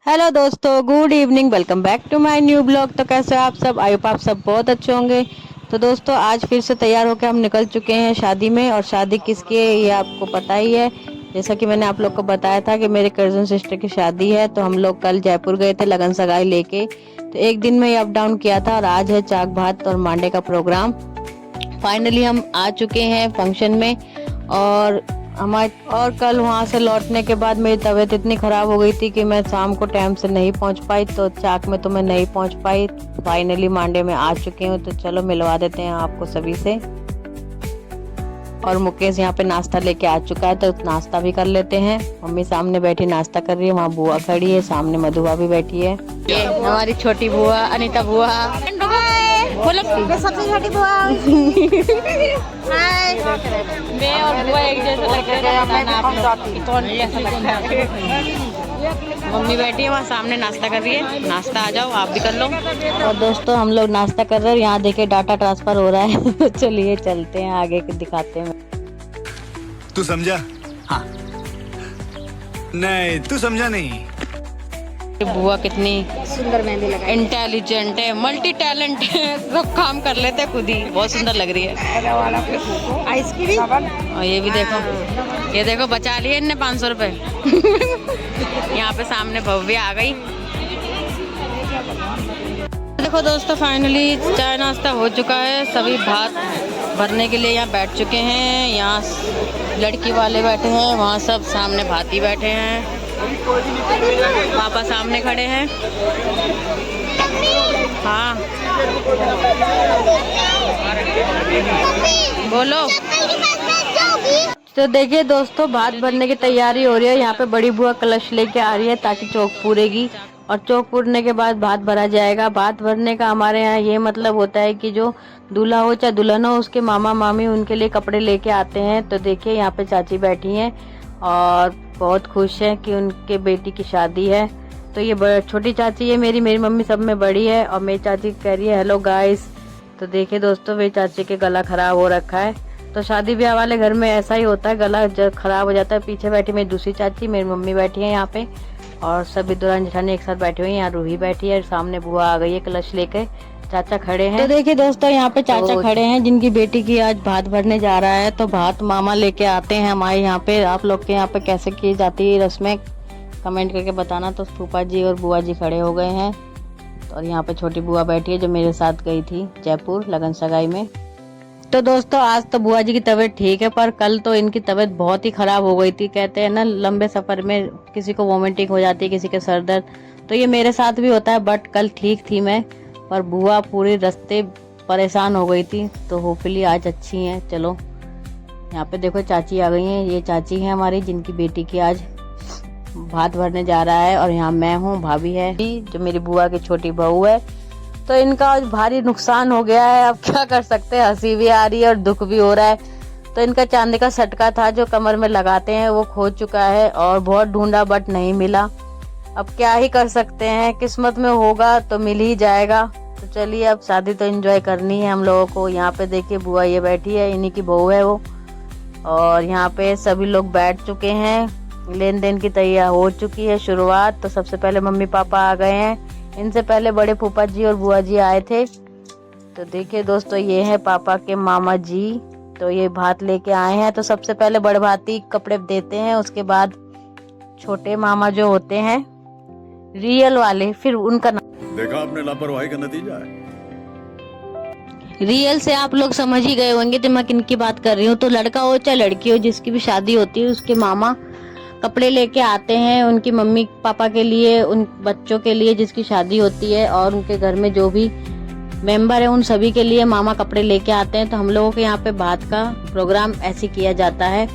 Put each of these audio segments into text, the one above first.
Hello दोस्तों, good evening. Welcome back to my new blog. तो कैसे हो आप सब? आई होप आप सब बहुत अच्छे होंगे। तो दोस्तों, आज फिर से तैयार होकर हम निकल चुके हैं शादी में। और शादी किसकी है ये आपको पता ही है। जैसा कि मैंने आप लोग को बताया था कि मेरे कजन सिस्टर की शादी है, तो हम लोग कल जयपुर गए थे लगन सगाई लेके। तो एक दिन में ही अप डाउन किया था और आज है चाक भात और मांडे का प्रोग्राम। फाइनली हम आ चुके हैं फंक्शन में। और कल वहाँ से लौटने के बाद मेरी तबीयत इतनी ख़राब हो गई थी कि मैं शाम को टाइम से नहीं पहुँच पाई, तो चाक में तो मैं नहीं पहुँच पाई। फाइनली मांडे में आ चुकी हूँ, तो चलो मिलवा देते हैं आपको सभी से। और मुकेश यहाँ पे नाश्ता लेके आ चुका है, तो नाश्ता भी कर लेते हैं। मम्मी सामने बैठी नाश्ता कर रही है, वहाँ बुआ खड़ी है, सामने मधुआ भी बैठी है। ये हमारी छोटी बुआ अनीता बुआ, सबसे छोटी बुआ। मैं और बुआ एक जैसे लग रहे हैं, कौन कैसा लगता है। मम्मी बैठी है वहाँ सामने नाश्ता कर रही है। नाश्ता आ जाओ, आप भी कर लो। और दोस्तों, हम लोग नाश्ता कर रहे हैं। यहाँ देखिए डाटा ट्रांसफर हो रहा है। तो चलिए चलते हैं आगे दिखाते हैं। तू समझा? हाँ। नहीं, तू समझा नहीं। बुआ कितनी सुंदर मेहंदी लगा, इंटेलिजेंट है, मल्टी टैलेंट है, सब काम कर लेते हैं खुद ही। बहुत सुंदर लग रही है। आइसक्रीम। और ये भी देखो, ये देखो बचा लिए इनने 500 रुपए। यहाँ पे सामने भव्य आ गई। देखो दोस्तों, फाइनली चाय नाश्ता हो चुका है। सभी भात भरने के लिए यहाँ बैठ चुके हैं। यहाँ लड़की वाले बैठे हैं, वहाँ सब सामने भाती बैठे हैं। पापा सामने खड़े हैं। हाँ बोलो। तो देखिए दोस्तों, भात भरने की तैयारी हो रही है। यहाँ पे बड़ी बुआ कलश लेके आ रही है ताकि चौक पूरेगी, और चौक पूरने के बाद भात भरा जाएगा। भात भरने का हमारे यहाँ ये मतलब होता है कि जो दूल्हा हो चाहे दुल्हन हो, उसके मामा मामी उनके लिए कपड़े लेके आते हैं। तो देखिए यहाँ पे चाची बैठी हैं और बहुत खुश है कि उनके बेटी की शादी है। तो ये छोटी चाची है मेरी मम्मी सब में बड़ी है। और मेरी चाची कह रही है हेलो गाइस। तो देखिए दोस्तों, मेरी चाची के गला खराब हो रखा है। तो शादी ब्याह वाले घर में ऐसा ही होता है, गला जब खराब हो जाता है। पीछे बैठी मेरी दूसरी चाची, मेरी मम्मी बैठी है यहाँ पे, और सभी दुल्हन जेठानी एक साथ बैठी हुई हैं। यहाँ रूही बैठी है, सामने बुआ आ गई है कलश लेके, चाचा खड़े हैं। तो देखिए दोस्तों, यहाँ पे चाचा खड़े हैं जिनकी बेटी की आज भात भरने जा रहा है। तो भात मामा लेके आते हैं हमारे यहाँ पे। आप लोग के यहाँ पे कैसे की जाती है रस्में, कमेंट करके बताना। तो फूफा जी और बुआ जी खड़े हो गए हैं। और यहाँ पे छोटी बुआ बैठी है जो मेरे साथ गई थी जयपुर लगन सगाई में। तो दोस्तों, आज तो बुआ जी की तबीयत ठीक है, पर कल तो इनकी तबीयत बहुत ही खराब हो गई थी। कहते हैं ना, लंबे सफर में किसी को वोमिटिंग हो जाती है, किसी के सर दर्द। तो ये मेरे साथ भी होता है, बट कल ठीक थी मैं। पर बुआ पूरे रास्ते परेशान हो गई थी। तो होपफुली आज अच्छी हैं। चलो यहाँ पे देखो चाची आ गई हैं। ये चाची है हमारी जिनकी बेटी की आज भात भरने जा रहा है। और यहाँ मैं हूँ, भाभी है जो मेरी बुआ की छोटी बहू है। तो इनका आज भारी नुकसान हो गया है। अब क्या कर सकते हैं, हंसी भी आ रही है और दुख भी हो रहा है। तो इनका चांदी का सटका था जो कमर में लगाते हैं, वो खो चुका है और बहुत ढूंढा बट नहीं मिला। अब क्या ही कर सकते हैं, किस्मत में होगा तो मिल ही जाएगा। तो चलिए, अब शादी तो एंजॉय करनी है हम लोगों को। यहाँ पे देखिए बुआ ये बैठी है, इन्हीं की बहू है वो। और यहाँ पे सभी लोग बैठ चुके हैं, लेन देन की तैयारी हो चुकी है शुरुआत। तो सबसे पहले मम्मी पापा आ गए हैं, इनसे पहले बड़े फूफा जी और बुआ जी आए थे। तो देखिए दोस्तों, ये है पापा के मामा जी। तो ये भात लेके आए हैं। तो सबसे पहले बड़े भाती कपड़े देते हैं, उसके बाद छोटे मामा जो होते हैं रियल वाले, फिर उनका देखा आपने लापरवाही का नतीजा है। रियल से आप लोग समझ ही गए होंगे तो मैं किनकी बात कर रही हूँ। तो लड़का हो चाहे लड़की हो, जिसकी भी शादी होती है, उसके मामा कपड़े लेके आते हैं उनकी मम्मी पापा के लिए, उन बच्चों के लिए जिसकी शादी होती है, और उनके घर में जो भी मेंबर है उन सभी के लिए मामा कपड़े लेके आते हैं। तो हम लोगों के यहाँ पे भात का प्रोग्राम ऐसे किया जाता है।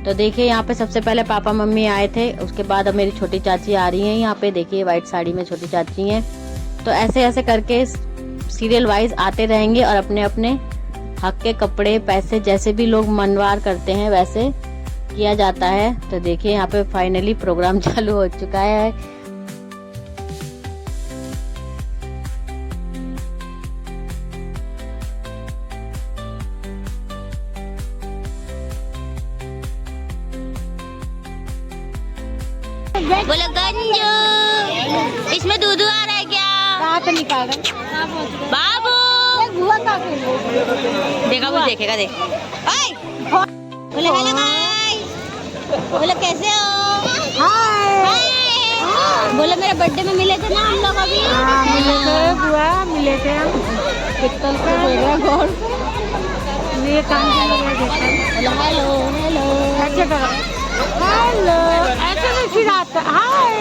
तो देखिए यहाँ पे सबसे पहले पापा मम्मी आए थे, उसके बाद अब मेरी छोटी चाची आ रही हैं। यहाँ पे देखिए व्हाइट साड़ी में छोटी चाची हैं। तो ऐसे ऐसे करके सीरियल वाइज आते रहेंगे और अपने अपने हक के कपड़े पैसे जैसे भी लोग मनवार करते हैं वैसे किया जाता है। तो देखिए यहाँ पे फाइनली प्रोग्राम चालू हो चुका है। बोलो गंजू। इसमें दूध आ रहा है क्या? कहाँ से निकाल रहे बाबू बुआ का देखा वो देखेगा देख। बोले हेलो गाइस, बोले कैसे हो? हाय। बोले मेरे बर्थडे में मिले थे ना हम लोग अभी। मिले थे बुआ, मिले थे हम पित्तल पे गौर ये काम बोले हेलो हेलो ऐसे करो, हेलो ऐसे नहीं चिढ़ाते, हाय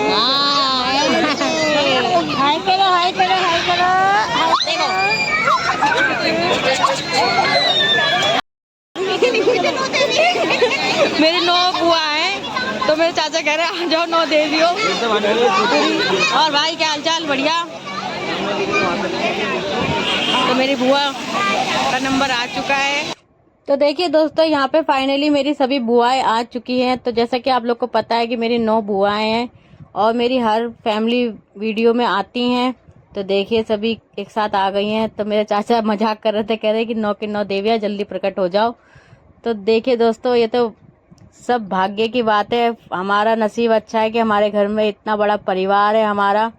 हाय करो, हाय करो, हाय करो, देखो मेरी 9 बुआ है तो मेरे चाचा कह रहे हैं आ जाओ 9 दे दियो। और भाई क्या हालचाल? बढ़िया। तो मेरी बुआ का नंबर आ चुका है। तो देखिए दोस्तों, यहाँ पे फाइनली मेरी सभी बुआएं आ चुकी हैं। तो जैसा कि आप लोग को पता है कि मेरी 9 बुआएं हैं और मेरी हर फैमिली वीडियो में आती हैं। तो देखिए सभी एक साथ आ गई हैं। तो मेरे चाचा मजाक कर रहे थे, कह रहे कि 9 की 9 देवियां जल्दी प्रकट हो जाओ। तो देखिए दोस्तों, ये तो सब भाग्य की बात है। हमारा नसीब अच्छा है कि हमारे घर में इतना बड़ा परिवार है हमारा।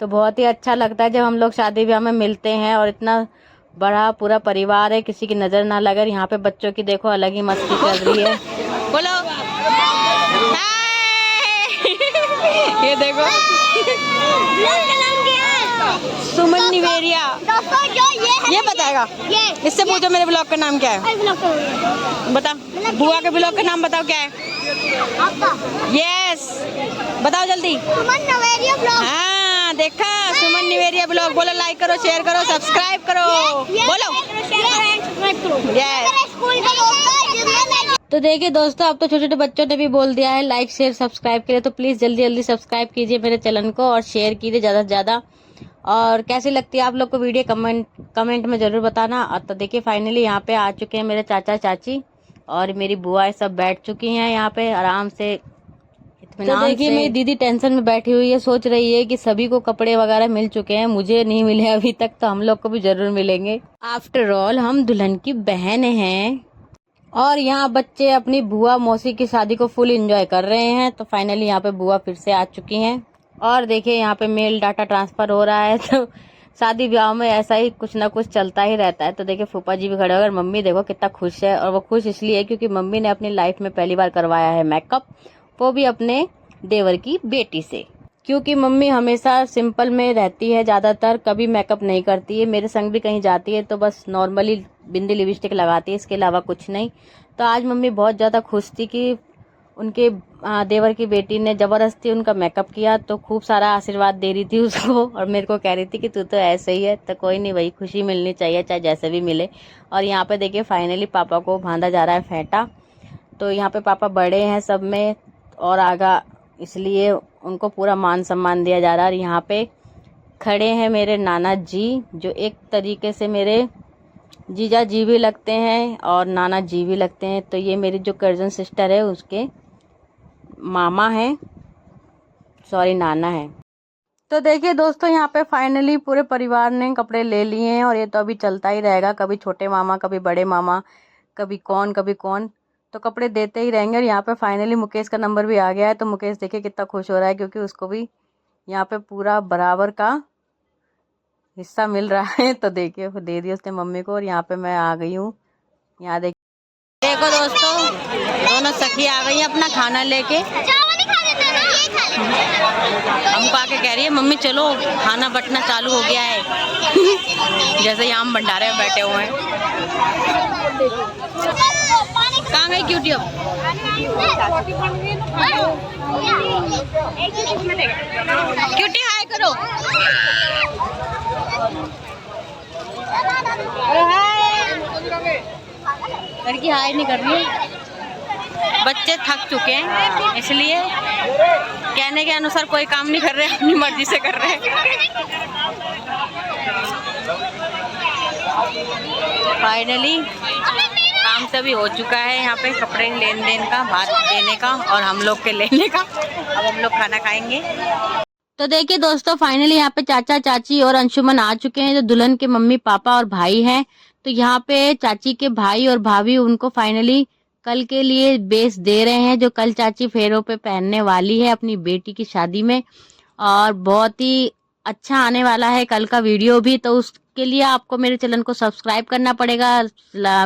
तो बहुत ही अच्छा लगता है जब हम लोग शादी ब्याह में मिलते हैं और इतना बड़ा पूरा परिवार है, किसी की नजर ना लगे। यहाँ पे बच्चों की देखो अलग ही मस्ती चल रही है। बोलो ये देखो सुमन निवेरिया, ये बताएगा। इससे पूछो मेरे ब्लॉग का नाम क्या है, बता। बुआ के ब्लॉग का नाम बताओ क्या है? यस बताओ जल्दी। सुमन निवेरिया ब्लॉग। हाँ देखा, सुमन निवेरिया ब्लॉग। बोलो लाइक करो, शेयर करो, सब्सक्राइब करो। बोलो यस। तो देखिए दोस्तों, अब तो छोटे छोटे बच्चों ने भी बोल दिया है लाइक शेयर सब्सक्राइब के लिए। तो प्लीज जल्दी जल्दी सब्सक्राइब कीजिए मेरे चैनल को और शेयर कीजिए ज्यादा से ज्यादा। और कैसी लगती है आप लोग को वीडियो कमेंट में जरूर बताना। और तो देखिए फाइनली यहाँ पे आ चुके हैं मेरे चाचा चाची और मेरी बुआएं सब बैठ चुकी हैं यहाँ पे आराम से। तो देखिए मेरी दीदी टेंशन में बैठी हुई है, सोच रही है कि सभी को कपड़े वगैरह मिल चुके हैं, मुझे नहीं मिले अभी तक। तो हम लोग को भी जरूर मिलेंगे। आफ्टर ऑल हम दुल्हन की बहन हैं। और यहाँ बच्चे अपनी बुआ मौसी की शादी को फुल एंजॉय कर रहे हैं। तो फाइनली यहाँ पे बुआ फिर से आ चुकी हैं। और देखिए यहाँ पे मेल डाटा ट्रांसफर हो रहा है। तो शादी ब्याह में ऐसा ही कुछ ना कुछ चलता ही रहता है। तो देखिए फूफा जी भी खड़े हो गए। मम्मी देखो कितना खुश है। और वो खुश इसलिए क्योंकि मम्मी ने अपनी लाइफ में पहली बार करवाया है मेकअप, वो भी अपने देवर की बेटी से। क्योंकि मम्मी हमेशा सिंपल में रहती है, ज्यादातर कभी मेकअप नहीं करती है। मेरे संग भी कहीं जाती है तो बस नॉर्मली बिंदी लिपस्टिक लगाती है, इसके अलावा कुछ नहीं। तो आज मम्मी बहुत ज्यादा खुश थी कि उनके देवर की बेटी ने जबरदस्ती उनका मेकअप किया। तो खूब सारा आशीर्वाद दे रही थी उसको और मेरे को कह रही थी कि तू तो ऐसे ही है। तो कोई नहीं, वही खुशी मिलनी चाहिए चाहे जैसे भी मिले। और यहाँ पे देखिए फाइनली पापा को बांधा जा रहा है फेंटा। तो यहाँ पे पापा बड़े हैं सब में और आगा, इसलिए उनको पूरा मान सम्मान दिया जा रहा है। और यहाँ पे खड़े हैं मेरे नाना जी, जो एक तरीके से मेरे जीजा जी भी लगते हैं और नाना जी भी लगते हैं। तो ये मेरी जो कजन सिस्टर है उसके मामा हैं, सॉरी नाना है। तो देखिए दोस्तों, यहाँ पे फाइनली पूरे परिवार ने कपड़े ले लिए हैं और ये तो अभी चलता ही रहेगा। कभी छोटे मामा, कभी बड़े मामा, कभी कौन कभी कौन, तो कपड़े देते ही रहेंगे। और यहाँ पे फाइनली मुकेश का नंबर भी आ गया है। तो मुकेश देखिए कितना खुश हो रहा है क्योंकि उसको भी यहाँ पे पूरा बराबर का हिस्सा मिल रहा है। तो देखिए दे दिया उसने मम्मी को। और यहाँ पे मैं आ गई हूँ। यहाँ देखो दोस्तों, दोनों सखी आ गई हैं अपना खाना लेके। हमको आके कह रही है मम्मी चलो खाना बंटना चालू हो गया है। जैसे यहाँ हम भंडारे में बैठे हुए हैं। कहाँ गई क्यूटी? अब क्यूटी हाय करो। लड़की हाय नहीं कर रही है। बच्चे थक चुके हैं इसलिए कहने के अनुसार कोई काम नहीं कर रहे, अपनी मर्जी से कर रहे हैं। फाइनली काम सभी हो चुका है। यहाँ पे कपड़े लेन देन का, भात देने का और हम लोग के लेने का। अब हम लोग खाना खाएंगे। तो देखिए दोस्तों, फाइनली यहाँ पे चाचा चाची और अंशुमन आ चुके हैं, जो दुल्हन के मम्मी पापा और भाई हैं। तो यहाँ पे चाची के भाई और भाभी उनको फाइनली कल के लिए बेस दे रहे हैं, जो कल चाची फेरों पे पहनने वाली है अपनी बेटी की शादी में। और बहुत ही अच्छा आने वाला है कल का वीडियो भी, तो उसके लिए आपको मेरे चैनल को सब्सक्राइब करना पड़ेगा,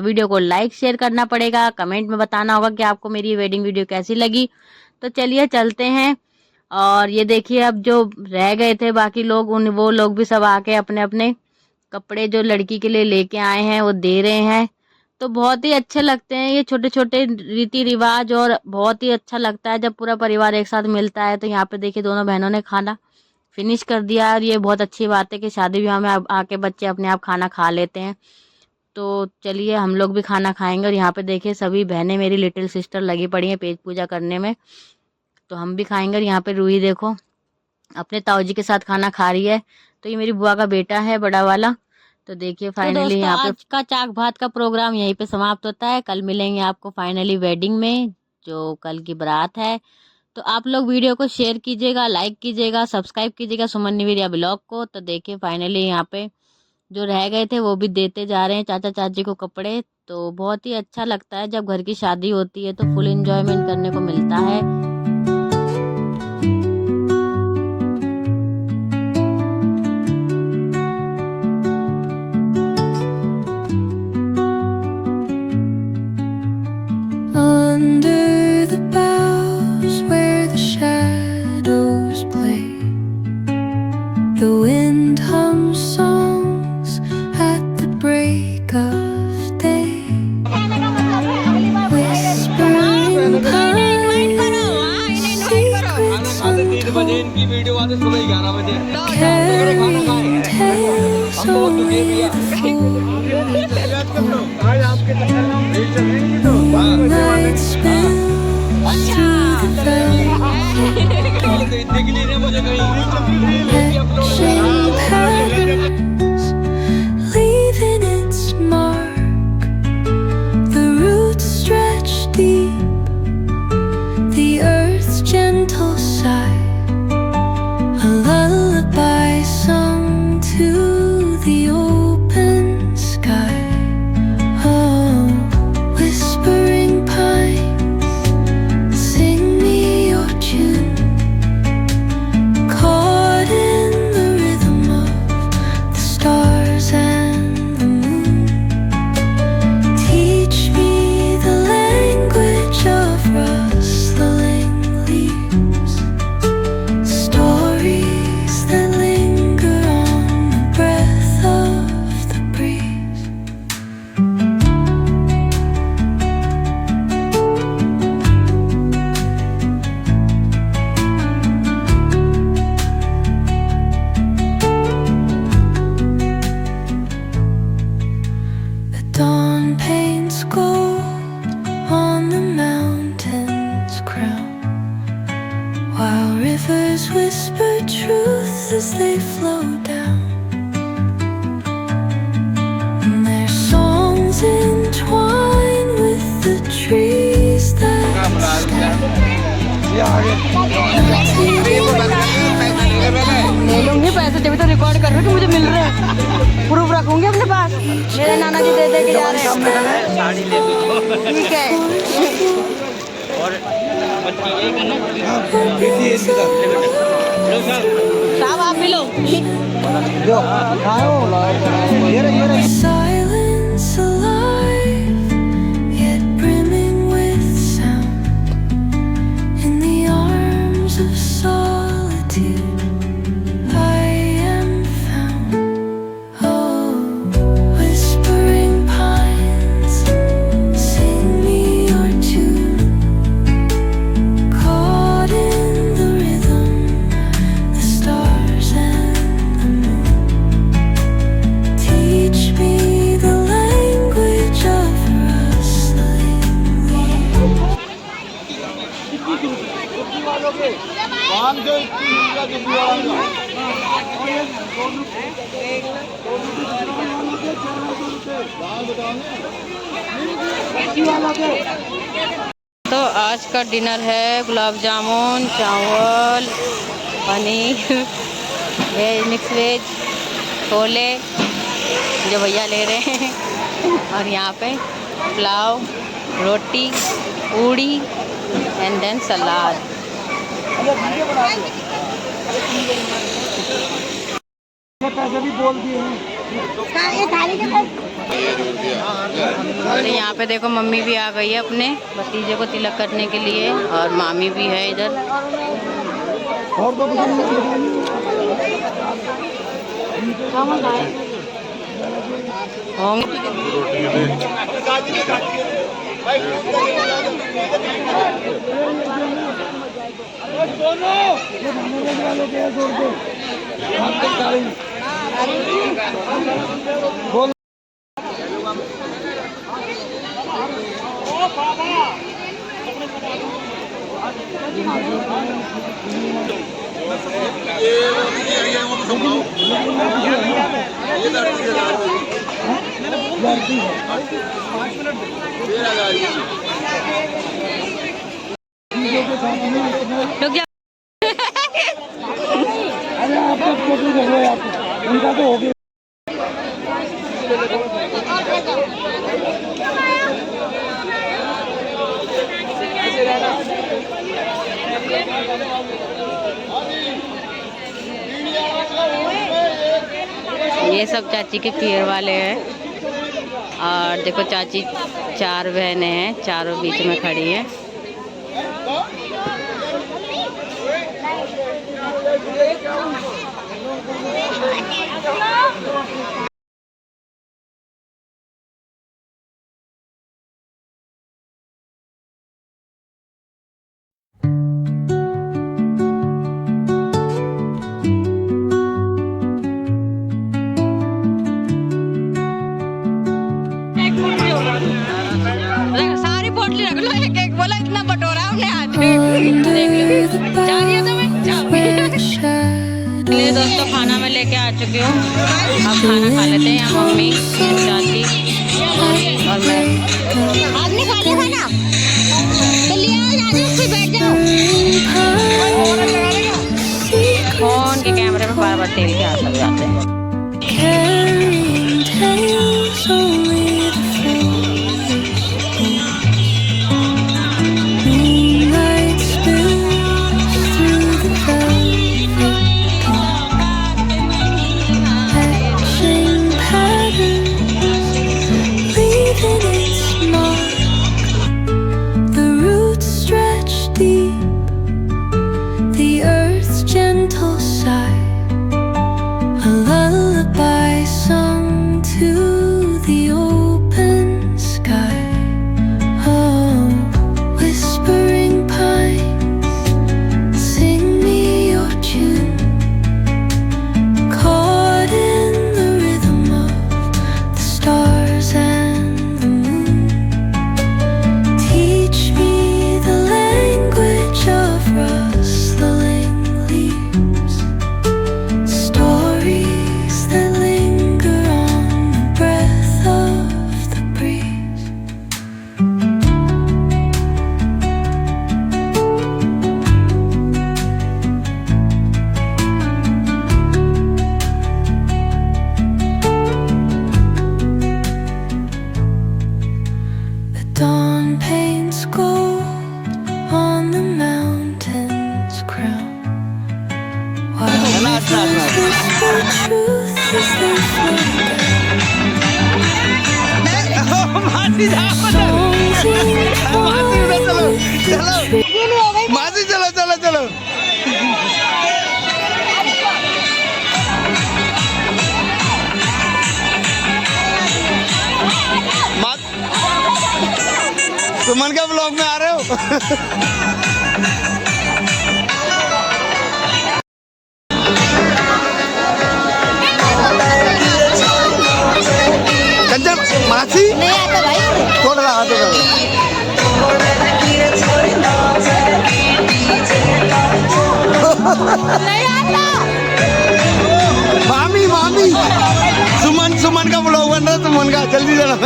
वीडियो को लाइक शेयर करना पड़ेगा, कमेंट में बताना होगा कि आपको मेरी वेडिंग वीडियो कैसी लगी। तो चलिए चलते हैं। और ये देखिए अब जो रह गए थे बाकी लोग, उन वो लोग भी सब आके अपने अपने कपड़े जो लड़की के लिए लेके आए हैं वो दे रहे हैं। तो बहुत ही अच्छे लगते हैं ये छोटे छोटे रीति रिवाज, और बहुत ही अच्छा लगता है जब पूरा परिवार एक साथ मिलता है। तो यहाँ पे देखिए दोनों बहनों ने खाना फिनिश कर दिया, और ये बहुत अच्छी बात है कि शादी ब्याह में आके बच्चे अपने आप खाना खा लेते हैं। तो चलिए हम लोग भी खाना खाएंगे। और यहाँ पे देखिए सभी बहनें मेरी लिटिल सिस्टर लगी पड़ी हैं पेट पूजा करने में, तो हम भी खाएंगे। और यहाँ पे रूही देखो अपने ताऊ जी के साथ खाना खा रही है। तो ये मेरी बुआ का बेटा है बड़ा वाला। तो देखिए फाइनली यहाँ पे आज का चाक भात का प्रोग्राम यहीं पे समाप्त होता है। कल मिलेंगे आपको फाइनली वेडिंग में, जो कल की बारात है। तो आप लोग वीडियो को शेयर कीजिएगा, लाइक कीजिएगा, सब्सक्राइब कीजिएगा सुमन निवेदिया ब्लॉग को। तो देखिए फाइनली यहाँ पे जो रह गए थे वो भी देते जा रहे हैं चाचा चाची को कपड़े। तो बहुत ही अच्छा लगता है जब घर की शादी होती है, तो फुल एंजॉयमेंट करने को मिलता है। Under the boughs where the shadows play, the wind hums songs at the break of day. Whispering pines, secrets untold, carrying tales only the night spills through the velvet, etching patterns, leaving its mark. The roots stretch deep, the earth's gentle sigh, a lullaby sung to the open sky. Oh, whispering pines, sing me your tune, caught in the rhythm of the stars and the moon. Teach me the language of rustling leaves, stories that linger on the breath of the breeze. The dawn paints gold on the mountain's crown, while rivers whisper truth as they flow down. And their songs entwine with the trees that stand. ले लूंगी पैसे, तभी तो record कर रही हूँ कि मुझे मिल रहे हैं। प्रूफ रखूंगी अपने पास, मेरे नाना जी दे दे के जा रहे हैं। ठीक है साहब आप भी लो। Silence alive, yet brimming with sound. In the arms of solitude, I am found. Oh, whispering pines, sing me your tune, caught in the rhythm, the stars and the moon. Teach me the language of rustling leaves. तो आज का dinner है गुलाब जामुन, चावल, paneer, veg mix veg, chole जो भैया ले रहे हैं, और यहाँ पे पुलाव, रोटी, पूड़ी एंड देन सलाद। और यहाँ पे देखो मम्मी भी आ गई है अपने भतीजे को तिलक करने के लिए और मामी भी है इधर। रुक जा। ये सब चाची के पियर वाले हैं और देखो चाची 4 बहनें हैं, चारों बीच में खड़ी हैं। सारी पोटली रख लो, एक एक बोला इतना बटोरा हमने आज देख लो। चाहिए तो मैं चलिए दोस्तों, खाना मैं लेके आ चुकी हूँ। अब खाना खा लेते हैं। यहाँ मम्मी, चाची और मैं। आपने खा लिया खाना तो लिया फिर बैठ जाओ। फोन के कैमरे में बार बार तेल के हाथ लग जाते हैं। मासी चलो चलो चलो। सुमन के ब्लॉग में आ रहे हो? कंचन मासी नहीं आता भाई, थोड़ा हाथ करो। नहीं आता। मामी मामी सुमन का ब्लॉग बन रहा है। सुमन का जल्दी चलो।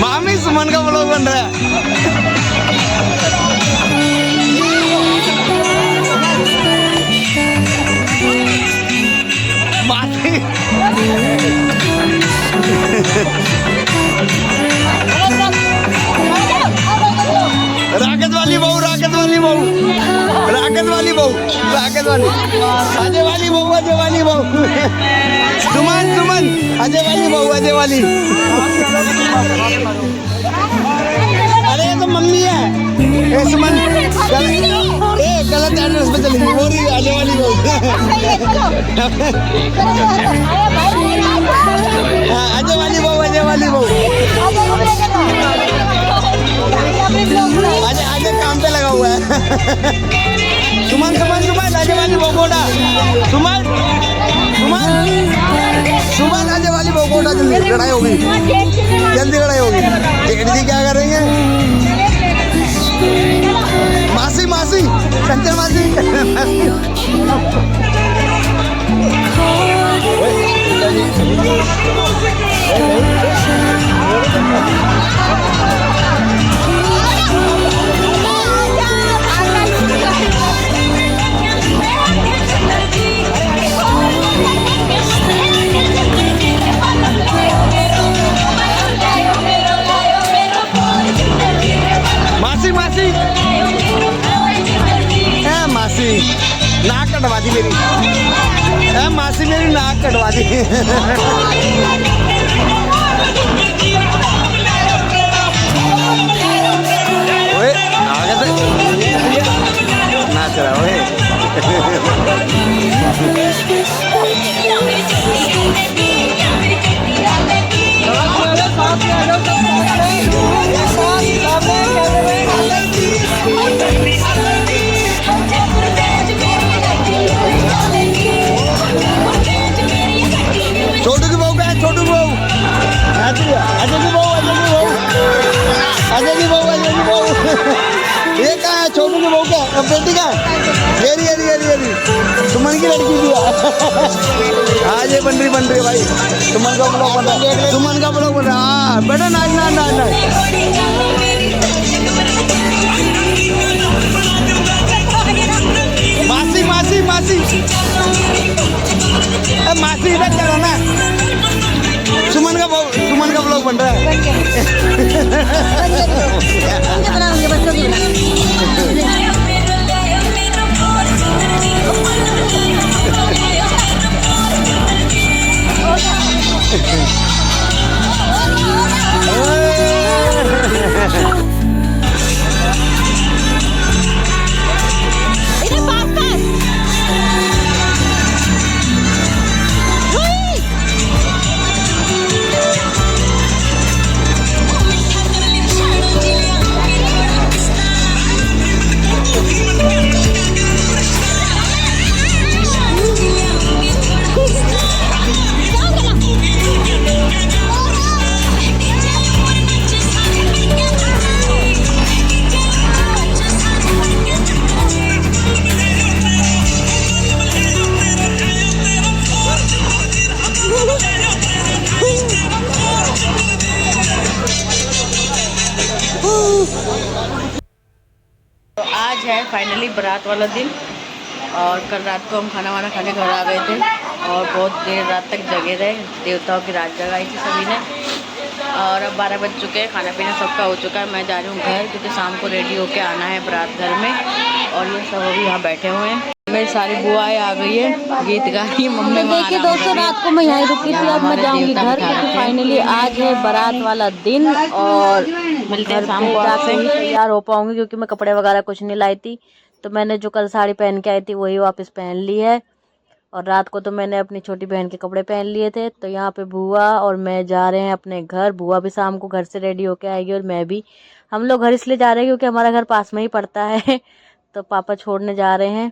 मामी सुमन का ब्लॉग बन रहा है। मासी राकेश वाली बहू, राकेश वाली बहू, राकेश वाली बहू। राकेश वाली अजय वाली बहू सुमन अजय वाली बहू अजय वाली। अरे ये तो मम्मी है। ए सुमन गलत एड्रेस पे चली गई, वो रही अजय वाली बहू। हाँ अजय वाली बहू आगे काम पे लगा हुआ है। सुमन अजय वाली बहू सुमन अजय वाली बहू जल्दी लड़ाई होगी, टिकट जी क्या करेंगे? मासी कंचन मासी मासी नाक कटवा दी मेरी। मासी मेरी नाक कटवा दी। ओए आगे नाच रहा ओए। छोटू की बहू अजय की बहू ये क्या है? छोटू की बहू क्या बेटी का ये सुमन की लड़की भी है। आज ये बन रही भाई। सुमन का ब्लॉग बन रहा। हाँ बेटा नाच मासी इधर चलो ना। सुमन का ब्लॉग बन रहा है। तो आज है फाइनली बारात वाला दिन और कल रात को हम खाना वाना खाने घर आ गए थे और बहुत देर रात तक जगे रहे। देवताओं की रात जगाई थी सभी ने और अब 12 बज चुके हैं। खाना पीना सबका हो चुका है। मैं जा रही हूँ घर क्योंकि शाम को रेडी होके आना है बारात घर में। और ये सब अभी यहाँ बैठे हुए हैं। मेरी सारी बुआएं आ गई है, गीत गा रही है। मम्मी देखिए दोस्तों रात को मैं यहीं रुकी थी, अब मैं जाऊँगी घर क्योंकि फाइनली आज है बारात वाला दिन और मिलते हैं शाम को। जाके ही तैयार हो पाऊंगी क्योंकि मैं कपड़े वगैरह कुछ नहीं लाई थी। तो मैंने जो कल साड़ी पहन के आई थी वही वापस पहन ली है और रात को तो मैंने अपनी छोटी बहन के कपड़े पहन लिए थे। तो यहाँ पे बुआ और मैं जा रहे हैं अपने घर। बुआ भी शाम को घर से रेडी होके आएगी और मैं भी। हम लोग घर इसलिए जा रहे हैं क्योंकि हमारा घर पास में ही पड़ता है तो पापा छोड़ने जा रहे हैं।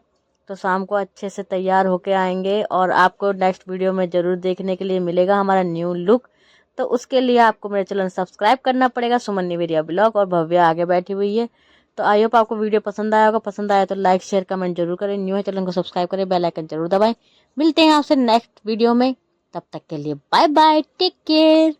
तो शाम को अच्छे से तैयार होके आएंगे और आपको नेक्स्ट वीडियो में ज़रूर देखने के लिए मिलेगा हमारा न्यू लुक। तो उसके लिए आपको मेरे चैनल सब्सक्राइब करना पड़ेगा। सुमन निवेदिया ब्लॉग और भव्या आगे बैठी हुई है। तो आई होप आपको वीडियो पसंद आया होगा। पसंद आया तो लाइक शेयर कमेंट जरूर करें। न्यू है चैनल को सब्सक्राइब करें, बेल आइकन जरूर दबाएं। मिलते हैं आपसे नेक्स्ट वीडियो में, तब तक के लिए बाय बाय, टेक केयर।